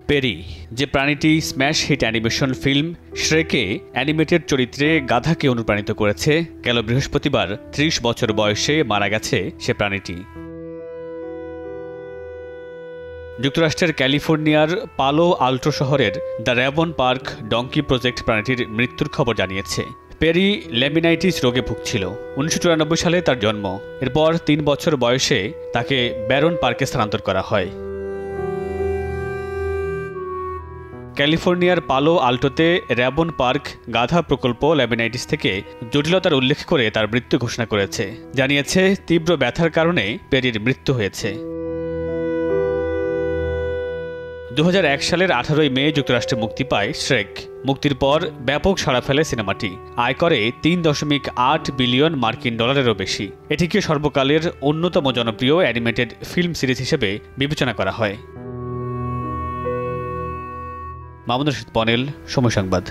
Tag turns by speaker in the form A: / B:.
A: Peri, যে প্রাণীটি smash hit animation film শ্রেকে অ্যানিমেটেড চরিত্রে গাধাকে অনুপ্রাণিত করেছে, গেল বৃহস্পতিবার ৩০ বছর বয়সে মারা গেছে সে প্রাণীটি। যুক্তরাষ্ট্রের ক্যালিফোর্নিয়ার পালো আল্টো শহরের দ্য র্যাবন পার্ক ডঙ্কি প্রজেক্ট প্রাণীটির মৃত্যুর খবর জানিয়েছে। পেরি লেমিনাইটিস রোগে ভুগছিল। ১৯৯৪ সালে তার জন্ম। এরপর ৩ বছর বয়সে তাকে ব্যারন পার্কে স্থানান্তর করা হয়। ক্যালিফোর্নিয়ার পালো আল্টোতে র্যাবন পার্ক গাধা প্রকল্প লেমিনাইটিস থেকে জটিলতার উল্লেখ করে তার মৃত্যু ঘোষণা করেছে। জানিয়েছে তীব্র ব্যথার কারণে পেরির মৃত্যু হয়েছে। ২০০১ সালের ১৮ মে যুক্তরাষ্ট্রে মুক্তি পায় শ্রেক। মুক্তির পর ব্যাপক সাড়া ফেলে সিনেমাটি। আয় করে $৩.৮ বিলিয়ন বেশি। এটিকে সর্বকালের অন্যতম জনপ্রিয় অ্যানিমেটেড ফিল্ম সিরিজ হিসেবে বিবেচনা করা হয়। মামুনুর রশীদ পনেল, সময় সংবাদ।